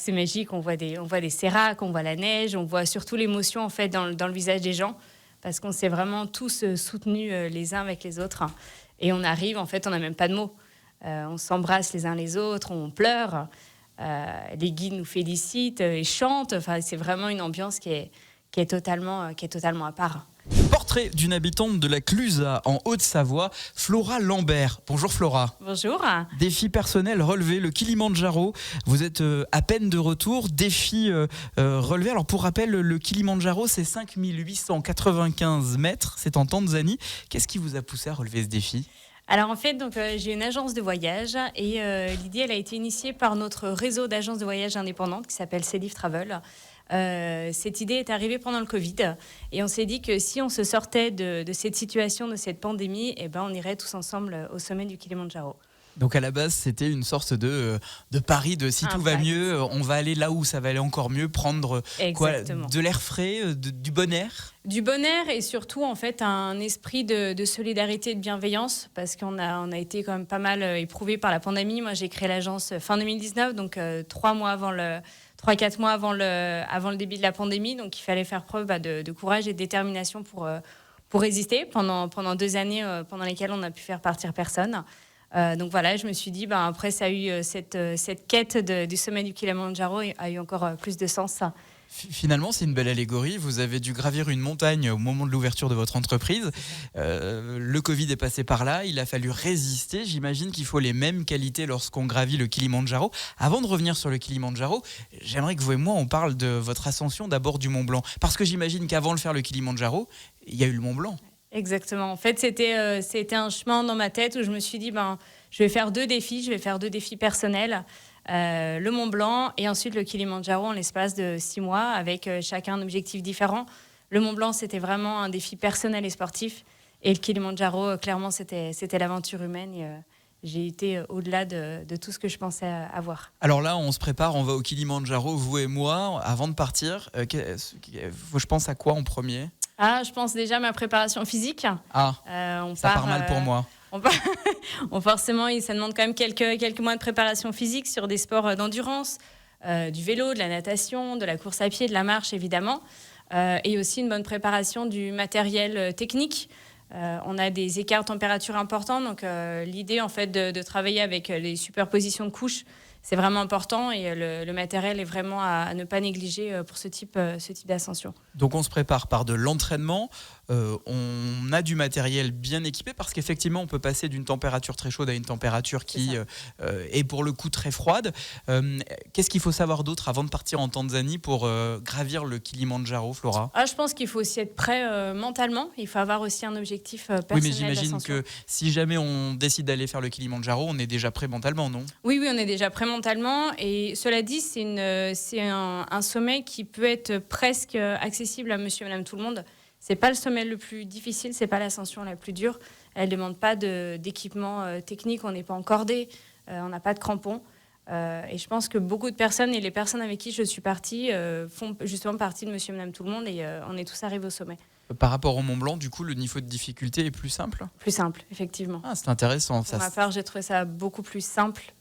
c'est magique. On voit des séracs, on voit la neige, on voit surtout l'émotion en fait dans le visage des gens, parce qu'on s'est vraiment tous soutenus les uns avec les autres. Et on arrive, en fait, on n'a même pas de mots. On s'embrasse les uns les autres, on pleure. Les guides nous félicitent et chantent. Enfin, c'est vraiment une ambiance qui est totalement à part. Portrait d'une habitante de la Clusaz en Haute-Savoie, Flora Lambert. Bonjour Flora. Bonjour. Défi personnel relevé, le Kilimandjaro. Vous êtes à peine de retour. Défi relevé. Alors pour rappel, le Kilimandjaro, c'est 5895 mètres. C'est en Tanzanie. Qu'est-ce qui vous a poussé à relever ce défi ? Alors en fait, j'ai une agence de voyage et l'idée, elle a été initiée par notre réseau d'agences de voyage indépendantes qui s'appelle Célif Travel. Cette idée est arrivée pendant le Covid et on s'est dit que si on se sortait de cette situation, de cette pandémie, on irait tous ensemble au sommet du Kilimandjaro. Donc à la base, c'était une sorte de pari de si tout va mieux, on va aller là où ça va aller encore mieux, prendre de l'air frais, du bon air. Du bon air et surtout en fait un esprit de solidarité et de bienveillance, parce qu'on a été quand même pas mal éprouvé par la pandémie. Moi j'ai créé l'agence fin 2019, donc 3-4 mois avant le début de la pandémie, donc il fallait faire preuve de courage et de détermination pour résister pendant 2 années pendant lesquelles on n'a pu faire partir personne. Donc voilà, je me suis dit, après ça a eu cette quête du sommet du Kilimandjaro a eu encore plus de sens. Finalement, c'est une belle allégorie. Vous avez dû gravir une montagne au moment de l'ouverture de votre entreprise. Le Covid est passé par là. Il a fallu résister. J'imagine qu'il faut les mêmes qualités lorsqu'on gravit le Kilimandjaro. Avant de revenir sur le Kilimandjaro, j'aimerais que vous et moi, on parle de votre ascension d'abord du Mont Blanc. Parce que j'imagine qu'avant de faire le Kilimandjaro, il y a eu le Mont Blanc. Exactement. En fait, c'était un chemin dans ma tête où je me suis dit, je vais faire 2 défis. Je vais faire 2 défis personnels. Le Mont Blanc et ensuite le Kilimandjaro en l'espace de 6 mois avec chacun un objectif différent. Le Mont Blanc, c'était vraiment un défi personnel et sportif. Et le Kilimandjaro, clairement, c'était l'aventure humaine. Et, j'ai été au-delà de tout ce que je pensais avoir. Alors là, on se prépare, on va au Kilimandjaro, vous et moi. Avant de partir, je pense à quoi en premier ? Je pense déjà à ma préparation physique. Ça part mal pour moi. Forcément, ça demande quand même quelques mois de préparation physique sur des sports d'endurance, du vélo, de la natation, de la course à pied, de la marche évidemment, et aussi une bonne préparation du matériel technique. On a des écarts de température importants, donc l'idée en fait de travailler avec les superpositions de couches, c'est vraiment important et le matériel est vraiment à ne pas négliger pour ce type d'ascension. Donc on se prépare par de l'entraînement, on a du matériel bien équipé parce qu'effectivement on peut passer d'une température très chaude à une température qui est pour le coup très froide. Qu'est-ce qu'il faut savoir d'autre avant de partir en Tanzanie pour gravir le Kilimandjaro, Flora ? Je pense qu'il faut aussi être prêt mentalement, il faut avoir aussi un objectif personnel d'ascension. Oui, mais j'imagine d'ascension. que si jamais on décide d'aller faire le Kilimandjaro, on est déjà prêt mentalement, non ? Oui, on est déjà prêt mentalement. Et cela dit, c'est un sommet qui peut être presque accessible à monsieur et madame tout le monde. C'est pas le sommet le plus difficile, c'est pas l'ascension la plus dure. Elle demande pas d'équipement technique, on n'est pas encordé, on n'a pas de crampons. Et je pense que beaucoup de personnes, et les personnes avec qui je suis partie, font justement partie de monsieur et madame tout le monde, et on est tous arrivés au sommet. Par rapport au Mont Blanc, du coup, le niveau de difficulté est plus simple ? Plus simple, effectivement. C'est intéressant. Pour ma part, j'ai trouvé ça beaucoup plus simple.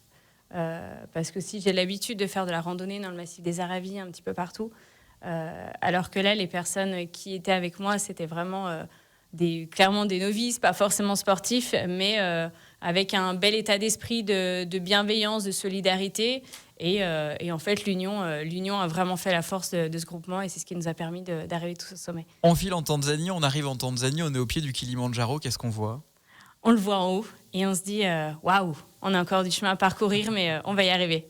Parce que si j'ai l'habitude de faire de la randonnée dans le massif des Aravis un petit peu partout, alors que là, les personnes qui étaient avec moi, c'était vraiment clairement des novices, pas forcément sportifs, mais avec un bel état d'esprit de bienveillance, de solidarité. Et en fait, l'union a vraiment fait la force de ce groupement et c'est ce qui nous a permis d'arriver tous au sommet. On file en Tanzanie, on arrive en Tanzanie, on est au pied du Kilimandjaro, qu'est-ce qu'on voit ? On le voit en haut et on se dit waouh, on a encore du chemin à parcourir, mais on va y arriver.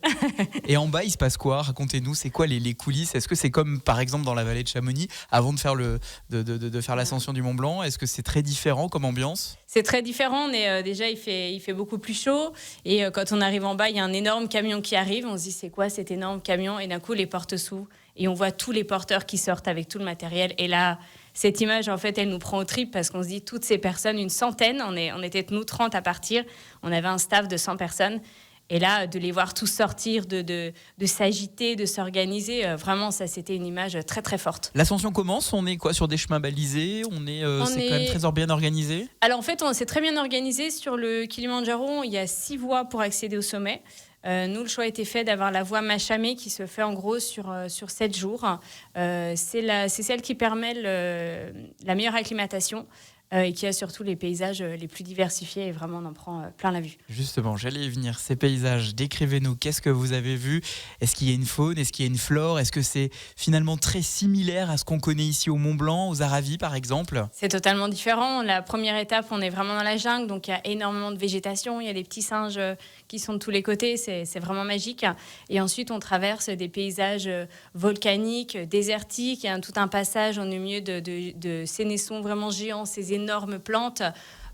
Et en bas, il se passe quoi ? Racontez-nous, c'est quoi les coulisses ? Est-ce que c'est comme par exemple dans la vallée de Chamonix, avant de faire de faire l'ascension du Mont Blanc ? Est-ce que c'est très différent comme ambiance ? C'est très différent, mais déjà il fait beaucoup plus chaud. Et quand on arrive en bas, il y a un énorme camion qui arrive. On se dit c'est quoi cet énorme camion ? Et d'un coup, les portes s'ouvrent et on voit tous les porteurs qui sortent avec tout le matériel. Et là, cette image, en fait, elle nous prend au tripes parce qu'on se dit toutes ces personnes, une centaine, on était nous 30 à partir. On avait un staff de 100 personnes. Et là, de les voir tous sortir, de s'agiter, de s'organiser, vraiment, ça, c'était une image très, très forte. L'ascension commence, on est quoi, sur des chemins balisés ? C'est quand même très bien organisé ? Alors, en fait, on s'est très bien organisé. Sur le Kilimandjaro, il y a 6 voies pour accéder au sommet. Nous, le choix a été fait d'avoir la voie Machamé qui se fait en gros sur 7 jours. C'est celle qui permet la meilleure acclimatation et qui a surtout les paysages les plus diversifiés et vraiment on en prend plein la vue. Justement, j'allais y venir. Ces paysages, décrivez-nous. Qu'est-ce que vous avez vu ? Est-ce qu'il y a une faune ? Est-ce qu'il y a une flore ? Est-ce que c'est finalement très similaire à ce qu'on connaît ici au Mont Blanc, aux Aravis par exemple ? C'est totalement différent. La première étape, on est vraiment dans la jungle, donc il y a énormément de végétation. Il y a des petits singes qui sont de tous les côtés. C'est vraiment magique. Et ensuite, on traverse des paysages volcaniques, désertiques. Il y a tout un passage au milieu de ces naissons vraiment géants, ces énormes plantes.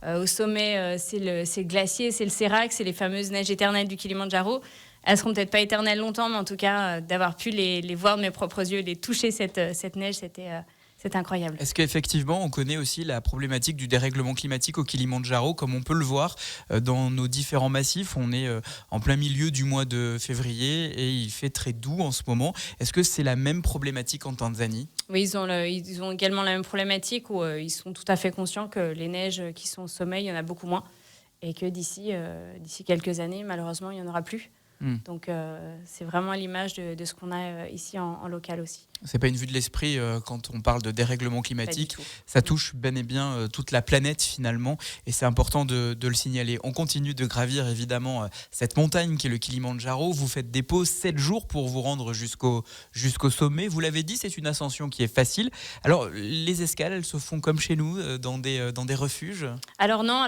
Au sommet, c'est le glacier, c'est le sérac, c'est les fameuses neiges éternelles du Kilimandjaro. Elles seront peut-être pas éternelles longtemps, mais en tout cas, d'avoir pu les voir de mes propres yeux, les toucher cette neige, c'était incroyable. Est-ce qu'effectivement, on connaît aussi la problématique du dérèglement climatique au Kilimandjaro, comme on peut le voir dans nos différents massifs ? On est en plein milieu du mois de février et il fait très doux en ce moment. Est-ce que c'est la même problématique en Tanzanie ? Oui, ils ont également la même problématique où ils sont tout à fait conscients que les neiges qui sont au sommet, il y en a beaucoup moins et que d'ici quelques années, malheureusement, il n'y en aura plus. Donc c'est vraiment à l'image de ce qu'on a ici en local aussi. C'est pas une vue de l'esprit quand on parle de dérèglement climatique. Ça touche ben et bien toute la planète finalement et c'est important de le signaler. On continue de gravir évidemment cette montagne qui est le Kilimandjaro. Vous faites des pauses 7 jours pour vous rendre jusqu'au sommet. Vous l'avez dit, c'est une ascension qui est facile. Alors les escales, elles se font comme chez nous dans des refuges ? Alors non,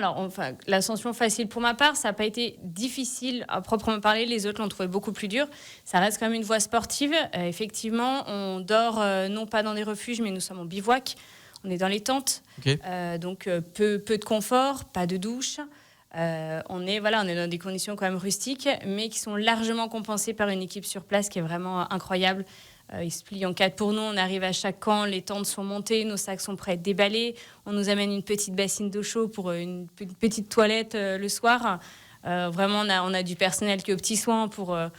l'ascension facile pour ma part, ça n'a pas été difficile à proprement parler. Les autres l'ont trouvé beaucoup plus dur. Ça reste quand même une voie sportive. Effectivement, on dort non pas dans des refuges, mais nous sommes en bivouac. On est dans les tentes, okay. Donc peu de confort, pas de douche. On est dans des conditions quand même rustiques, mais qui sont largement compensées par une équipe sur place qui est vraiment incroyable. Ils se plient en 4 pour nous. On arrive à chaque camp, les tentes sont montées, nos sacs sont prêts à être déballés. On nous amène une petite bassine d'eau chaude pour une petite toilette le soir. Vraiment, on a du personnel qui est aux petits soins pour... à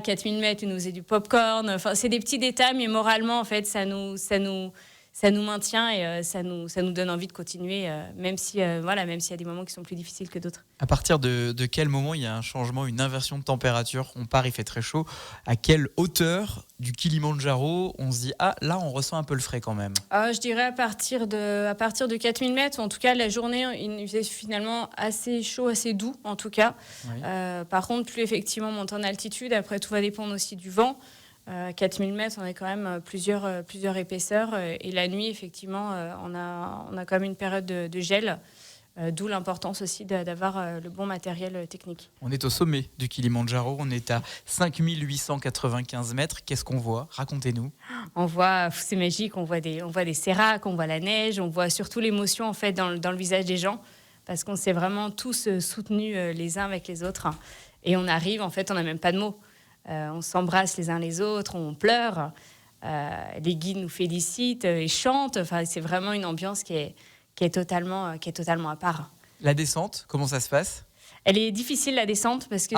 4000 mètres, ils nous faisaient du popcorn. Enfin, c'est des petits détails, mais moralement, en fait, ça nous maintient et ça nous donne envie de continuer, même s'il y a des moments qui sont plus difficiles que d'autres. À partir de quel moment il y a un changement, une inversion de température ? On part, il fait très chaud. À quelle hauteur du Kilimandjaro on se dit « Ah, là, on ressent un peu le frais quand même » ? Je dirais à partir de 4000 mètres. En tout cas, la journée, il faisait finalement assez chaud, assez doux, en tout cas. Oui. Par contre, plus effectivement on monte en altitude, après, tout va dépendre aussi du vent. 4000 mètres, on a quand même plusieurs épaisseurs. Et la nuit, effectivement, on a quand même une période de gel. D'où l'importance aussi d'avoir le bon matériel technique. On est au sommet du Kilimandjaro, on est à 5895 mètres. Qu'est-ce qu'on voit ? Racontez-nous. On voit, c'est magique, on voit des séracs, on voit la neige, on voit surtout l'émotion en fait, dans le visage des gens, parce qu'on s'est vraiment tous soutenus les uns avec les autres. Et on arrive, en fait, on n'a même pas de mots. On s'embrasse les uns les autres, on pleure. Les guides nous félicitent et chantent. Enfin, c'est vraiment une ambiance qui est totalement à part. La descente, comment ça se passe ? Elle est difficile, la descente, parce que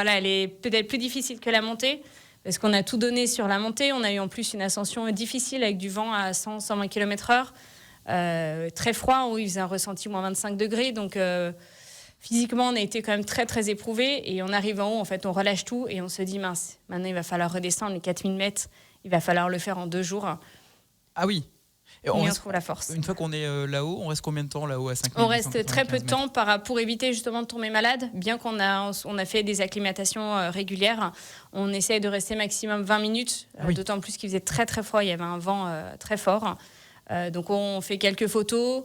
elle est peut-être plus difficile que la montée, parce qu'on a tout donné sur la montée. On a eu en plus une ascension difficile avec du vent à 100-120 km/h. Très froid, où il faisait un ressenti moins 25 degrés. Donc, physiquement, on a été quand même très, très éprouvés. Et on arrive en haut, en fait, on relâche tout et on se dit, mince, maintenant, il va falloir redescendre les 4000 mètres. Il va falloir le faire en 2 jours. Ah oui. Et on trouve la force. Une fois qu'on est là-haut, on reste combien de temps là-haut à 5000 On reste très peu de temps pour éviter justement de tomber malade. Bien qu'on a fait des acclimatations régulières, on essaye de rester maximum 20 minutes, d'autant plus qu'il faisait très très froid, il y avait un vent très fort. Donc on fait quelques photos,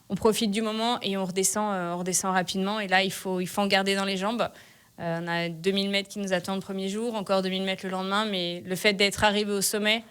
on profite du moment et on redescend rapidement. Et là, il faut en garder dans les jambes. On a 2000 mètres qui nous attendent le premier jour, encore 2000 mètres le lendemain, mais le fait d'être arrivé au sommet,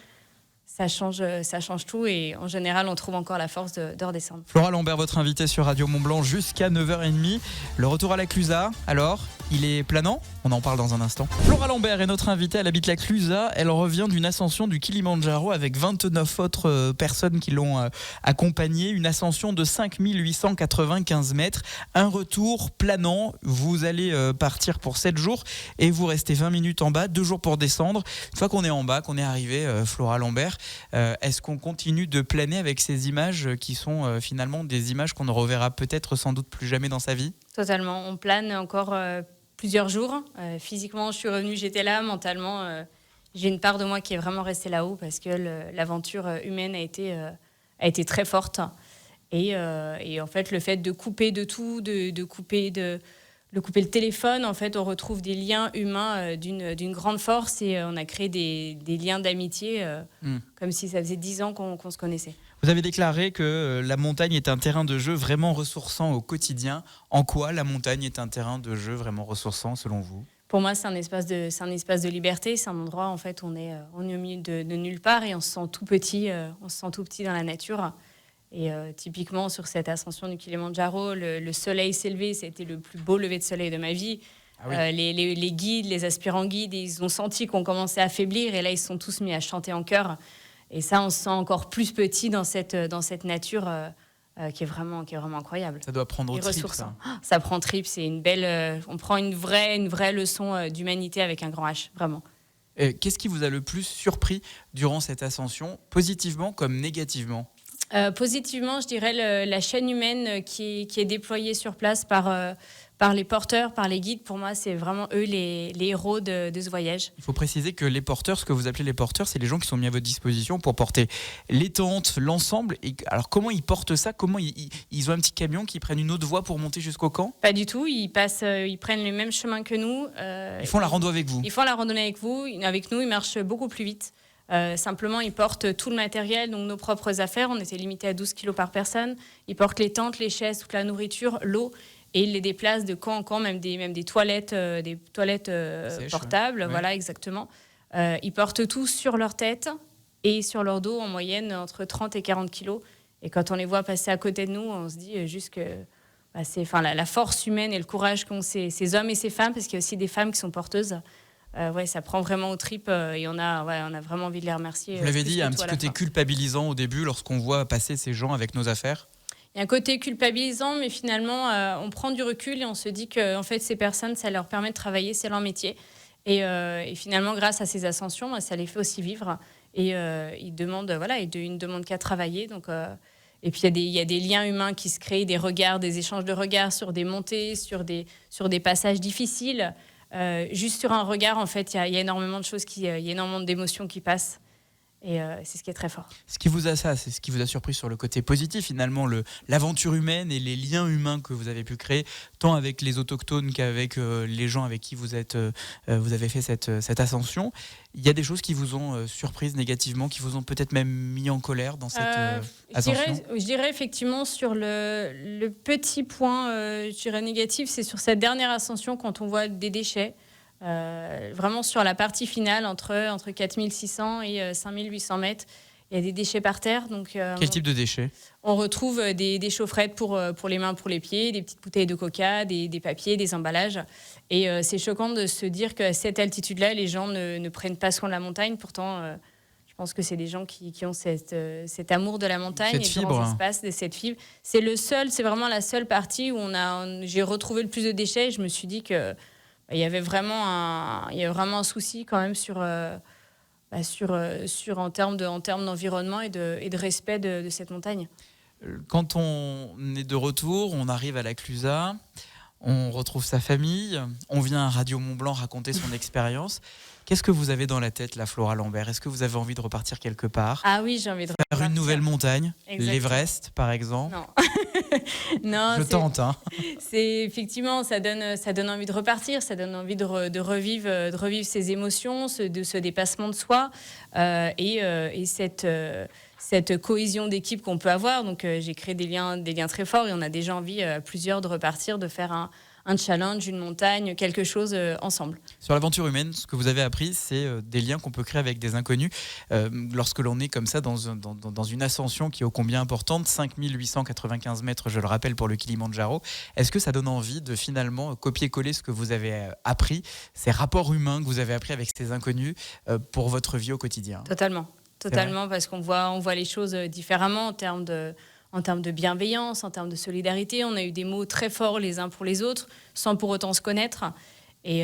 ça change tout et en général, on trouve encore la force de redescendre. Flora Lambert, votre invitée sur Radio Mont-Blanc jusqu'à 9h30. Le retour à la Clusaz, alors, il est planant ? On en parle dans un instant. Flora Lambert est notre invitée, elle habite la Clusaz. Elle revient d'une ascension du Kilimandjaro avec 29 autres personnes qui l'ont accompagnée. Une ascension de 5895 mètres. Un retour planant. Vous allez partir pour 7 jours et vous restez 20 minutes en bas, 2 jours pour descendre. Une fois qu'on est en bas, qu'on est arrivé, Flora Lambert, est-ce qu'on continue de planer avec ces images qui sont finalement des images qu'on ne reverra peut-être sans doute plus jamais dans sa vie ? Totalement. On plane encore plusieurs jours. Physiquement, je suis revenue, j'étais là. Mentalement, j'ai une part de moi qui est vraiment restée là-haut parce que l'aventure humaine a été très forte. Et en fait, le fait de couper de tout, de couper le téléphone, en fait, on retrouve des liens humains d'une grande force et on a créé des liens d'amitié comme si ça faisait 10 ans qu'on se connaissait. Vous avez déclaré que la montagne est un terrain de jeu vraiment ressourçant au quotidien. En quoi la montagne est un terrain de jeu vraiment ressourçant selon vous ? Pour moi, c'est un espace de liberté. C'est un endroit, en fait, on est au milieu de nulle part et on se sent tout petit. On se sent tout petit dans la nature. Et typiquement, sur cette ascension du Kilimandjaro, le soleil s'est levé. C'était le plus beau lever de soleil de ma vie. Ah oui. Les guides, les aspirants guides, ils ont senti qu'on commençait à affaiblir. Et là, ils se sont tous mis à chanter en chœur. Et ça, on se sent encore plus petit dans cette nature qui est vraiment incroyable. Ça doit prendre au trip, ça. Ça prend trip, c'est une belle... on prend une vraie leçon d'humanité avec un grand H, vraiment. Qu'est-ce qui vous a le plus surpris durant cette ascension, positivement comme négativement ? Positivement, je dirais la chaîne humaine qui est déployée sur place par les porteurs, par les guides. Pour moi, c'est vraiment eux les héros de ce voyage. Il faut préciser que les porteurs, ce que vous appelez les porteurs, c'est les gens qui sont mis à votre disposition pour porter les tentes, l'ensemble. Et alors, comment ils portent ça ? Comment ils ont un petit camion qui prennent une autre voie pour monter jusqu'au camp ? Pas du tout. Ils prennent le même chemin que nous. Ils font la rando avec vous ? Ils font la randonnée avec nous. Ils marchent beaucoup plus vite. Simplement, ils portent tout le matériel, donc nos propres affaires. On était limité à 12 kilos par personne. Ils portent les tentes, les chaises, toute la nourriture, l'eau. Et ils les déplacent de camp en camp, même des toilettes, portables. Ouais. Voilà, exactement. Ils portent tout sur leur tête et sur leur dos, en moyenne, entre 30 et 40 kilos. Et quand on les voit passer à côté de nous, on se dit juste que c'est la force humaine et le courage qu'ont ces hommes et ces femmes, parce qu'il y a aussi des femmes qui sont porteuses. Ça prend vraiment aux tripes et on a vraiment envie de les remercier. Vous l'avez dit, il y a un petit côté culpabilisant au début lorsqu'on voit passer ces gens avec nos affaires. Il y a un côté culpabilisant, mais finalement, on prend du recul et on se dit que en fait, ces personnes, ça leur permet de travailler, c'est leur métier. Et finalement, grâce à ces ascensions, ça les fait aussi vivre. Et ils ne demandent qu'à travailler. Donc, et puis, il y a des liens humains qui se créent, des regards, des échanges de regards sur des montées, sur des passages difficiles. Juste sur un regard, en fait, il y a énormément de choses, il y a énormément d'émotions qui passent. Et c'est ce qui est très fort. C'est ce qui vous a surpris sur le côté positif, finalement, l'aventure humaine et les liens humains que vous avez pu créer, tant avec les autochtones qu'avec les gens avec qui vous avez fait cette ascension. Il y a des choses qui vous ont surprise négativement, qui vous ont peut-être même mis en colère dans cette ascension. Je dirais effectivement sur le petit point je dirais négatif, c'est sur cette dernière ascension quand on voit des déchets. Vraiment sur la partie finale entre 4600 et 5800 mètres, il y a des déchets par terre. Donc, quel type de déchets ? On retrouve des chaufferettes pour les mains, pour les pieds, des petites bouteilles de coca, des papiers, des emballages. Et c'est choquant de se dire qu'à cette altitude-là, les gens ne prennent pas soin de la montagne. Pourtant, je pense que c'est des gens qui ont cet amour de la montagne cette et fibre. de l'espace, de cette fibre. C'est vraiment la seule partie où j'ai retrouvé le plus de déchets. Et je me suis dit que il y avait vraiment un souci quand même sur en termes d'environnement et de respect de cette montagne. Quand on est de retour, on arrive à la Clusaz, on retrouve sa famille, on vient à Radio Mont-Blanc raconter son expérience. Qu'est-ce que vous avez dans la tête, la Flora Lambert ? Est-ce que vous avez envie de repartir quelque part ? Ah oui, j'ai envie de repartir. Faire une nouvelle montagne, Exactement. l'Everest par exemple ? Non. Non, je tente. C'est effectivement, ça donne envie de repartir, ça donne envie de revivre ces émotions, ce dépassement de soi et cette cohésion d'équipe qu'on peut avoir. Donc j'ai créé des liens très forts et on a déjà envie plusieurs de repartir, de faire un challenge, une montagne, quelque chose ensemble. Sur l'aventure humaine, ce que vous avez appris, c'est des liens qu'on peut créer avec des inconnus. Lorsque l'on est comme ça dans une ascension qui est ô combien importante, 5895 mètres, je le rappelle, pour le Kilimandjaro, est-ce que ça donne envie de finalement copier-coller ce que vous avez appris, ces rapports humains que vous avez appris avec ces inconnus pour votre vie au quotidien ? Totalement, parce qu'on voit les choses différemment en termes de bienveillance, en termes de solidarité. On a eu des mots très forts les uns pour les autres, sans pour autant se connaître. Et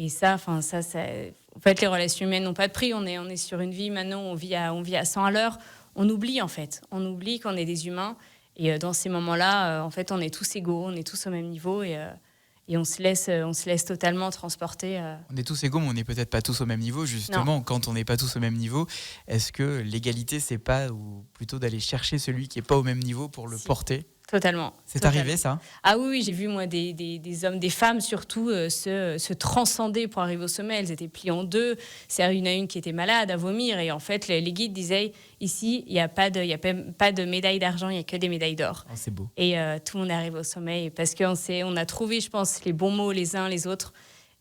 ça, en fait, les relations humaines n'ont pas de prix. On est sur une vie maintenant, on vit à 100 à l'heure. On oublie, en fait. On oublie qu'on est des humains. Et dans ces moments-là, en fait, on est tous égaux, on est tous au même niveau. Et on se laisse totalement transporter. On est tous égaux, mais on n'est peut-être pas tous au même niveau. Justement, Non. quand on n'est pas tous au même niveau, est-ce que l'égalité, c'est pas, ou plutôt d'aller chercher celui qui n'est pas au même niveau pour le Si. porter? Totalement. C'est Totalement. arrivé, ça? Ah oui, j'ai vu moi des hommes, des femmes surtout se transcender pour arriver au sommet. Elles étaient pliées en deux. C'est une qui était malade, à vomir. Et en fait, les guides disaient, ici, il n'y a pas de médaille d'argent, il n'y a que des médailles d'or. Oh, c'est beau. Et tout le monde est arrivé au sommet. Et parce on a trouvé, je pense, les bons mots les uns les autres.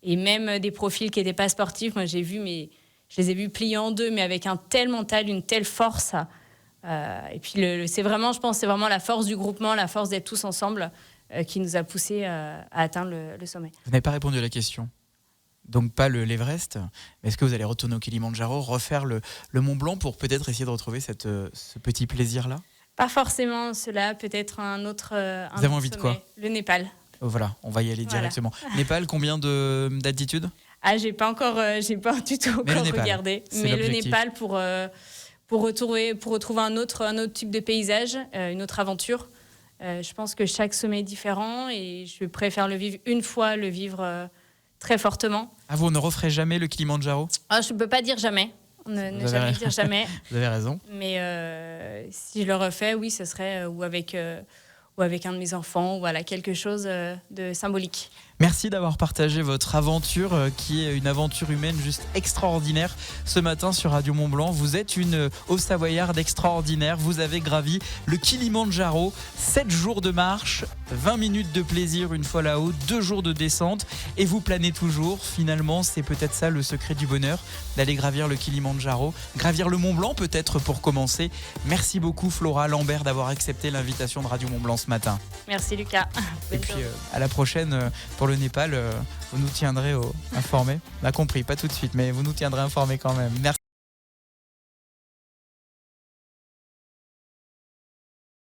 Et même des profils qui n'étaient pas sportifs. Moi, je les ai vus pliés en deux, mais avec un tel mental, une telle force. Et puis c'est vraiment, je pense, c'est vraiment la force du groupement, la force d'être tous ensemble qui nous a poussés à atteindre le sommet. Vous n'avez pas répondu à la question. Donc pas l'Everest, mais est-ce que vous allez retourner au Kilimandjaro, refaire le Mont Blanc pour peut-être essayer de retrouver ce petit plaisir-là? Pas forcément cela, peut-être un autre. Vous avez envie de quoi? Le Népal. Voilà, on va y aller directement. Népal, combien d'altitude? Ah, j'ai pas du tout encore regardé. Mais le Népal pour retrouver un autre type de paysage, une autre aventure. Je pense que chaque sommet est différent et je préfère le vivre très fortement. Ah, vous ne referez jamais le Kilimandjaro? Ah, je ne peux pas dire jamais. Ne jamais dire jamais. Vous avez raison. Mais si je le refais, oui, ce serait ou avec un de mes enfants, ou voilà, quelque chose de symbolique. Merci d'avoir partagé votre aventure, qui est une aventure humaine juste extraordinaire. Ce matin sur Radio Mont Blanc, vous êtes une Haut-Savoyarde extraordinaire. Vous avez gravi le Kilimandjaro, 7 jours de marche, 20 minutes de plaisir une fois là-haut, 2 jours de descente, et vous planez toujours. Finalement, c'est peut-être ça le secret du bonheur, d'aller gravir le Kilimandjaro, gravir le Mont Blanc peut-être pour commencer. Merci beaucoup Flora Lambert d'avoir accepté l'invitation de Radio Mont Blanc ce matin. Merci Lucas. Et puis à la prochaine pour le Népal, vous nous tiendrez informés. On a compris, pas tout de suite, mais vous nous tiendrez informés quand même. Merci.